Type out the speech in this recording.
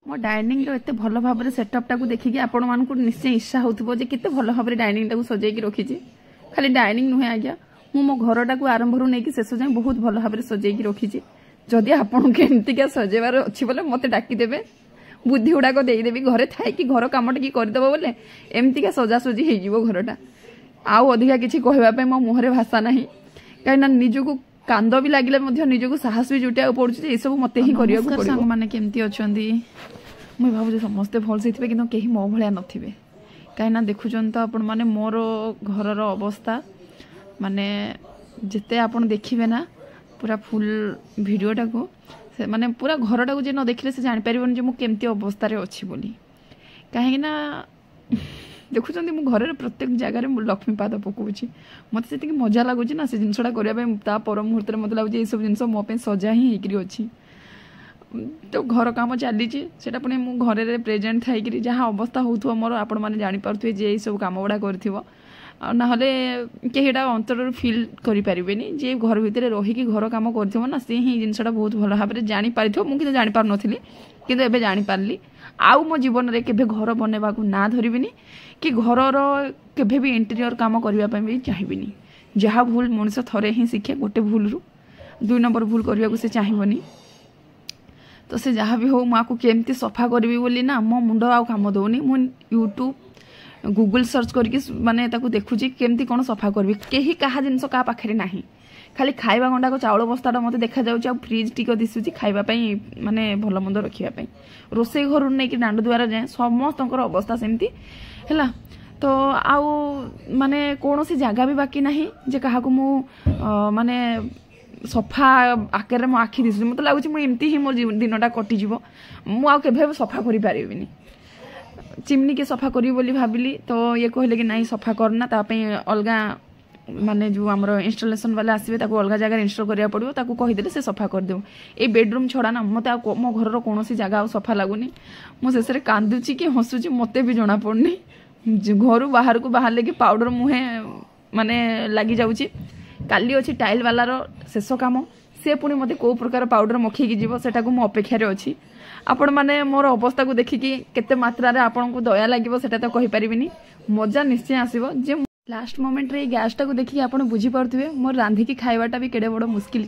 मो डाइनिंग रो एते भल भाव सेटअप टाक देखिकी आपण मानकु निश्चय इच्छा होथबो जे केते भल भाव डाइनिंग टाक सजेकी रखीची। खाली डाइनिंग नुहे आज्ञा मु मो घर टाक आरंभ रू नहीं शेष जाए बहुत भल भाव सजेकी रखीची। जदि आपण के एमतिका सजेबार अछि बोले मते डाकी देबे बुद्धि गुड़ाक देदेवी घरे थाई कि घर कम टी करदेव बोले एमतिका सजासजी हो घरटा आउ अधिका किसी कहवाई मो मुहरे भाषा ना कहीं निजक कांद भी लगे निजक साहस भी जुटा पड़े ये सब मत ही कर मैंने केमती अच्छा मुझे भावुँ समस्ते भल से कि कहीं मो भाया नथिबे कहीं देखुन तो आपण मैंने मोर घर अवस्था माने जिते आपण देखिए ना पूरा फुल भिडटा को माने पूरा घरटा को जे न देखले से जानि परिबन जे मु केमती अवस्था रे अछि बोली कहीं ना देखुचंदी मु घर रे प्रत्येक जगह रे मु लक्ष्मी पाद पकोछि मते सेति मजा लागुछि ना से जिनसडा करिया पे ता पर मुहूर्त रे मते लागुछि ए सब जिनस मो पे सजा ही हेकरी अछि तो घर काम चली सेटा पुणी मु घर रे प्रेजेंट थाई कि जहाँ अवस्था होथुवा मोर आपण माने जानि पारथुवे जे ए सब काम गुडा करथिवो ना कहीटा अंतर फिल करें जे घर भितर रहीकि घर कम कर ना सी ही जिनसा बहुत भल भाव में जापार मुझे जापार नी कि जापारी आउ मो जीवन में केभे घर बनवा ना धरबी कि घर केभे भी इंटीरियर काम करने भी चाहिए जहाँ भूल मनुष्य थरे ही शिखे गोटे भूल रु 2 नंबर भूल करने को से चाहिए तो से जहाँ भी हो मुझे केमती सफा करी बोली ना मो मुंड आ काम दौनी मु यूट्यूब गूगल सर्च करके माने ताकू देखुची केमती कौन सफा करबी केही कहा जिनस का पाखरे नाही खाली खाइबा गंडा को चाउल बस्ताटा मते देखा जाउची आ फ्रिज टिको दिसुची खाइबा पई माने भलो मंद रखिया पई रोसे घर नै कि दांड द्वारा जाए समस्तकर अवस्था सेमती हैला तो आउ माने कोनोसी जगह भी बाकी नाही जे कहा को मु माने सफा आकर मो आखि दिसु मते लागुची मु एमती ही मोर दिनटा कटि जीवो मु आ केभे सफा करि पारिबिनी चिमनी के सफा करी बोली भाविली तो ये कहले कि नहीं सफा करना तापे अलगा माने जो हमरो इंस्टॉलेशन वाला आसीबे ताको अलगा जगह इंस्टॉल करिया पड़िबो ताको कहि देले से सफा कर देबो ए बेडरूम छोड़ा ना मते मो घर रो कोनोसी जगह सफा लागुनी मो शेषरे कांदुची कि हसुची मते भी जणा पड़नी घर बाहर को बाहर लेके पाउडर मुहे माने लागी जाउची काली अछि टाइल वाला रो शेष काम से पुणी मते को प्रकार पाउडर मखी की जीवो सेटा को मो अपेक्षा रे अछि आपण माने मोर अवस्था को देखिकी केते मात्रा रे आपण को दया लागिवो सेटा तो कहि परिबिनी मजा निश्चय आसीबो जे लास्ट मोमेंट रे गैस टा को देखिकी आपण बुझी परथुवे मोर रांधी की खाइबाटा भी केडे बड़ मुश्किल।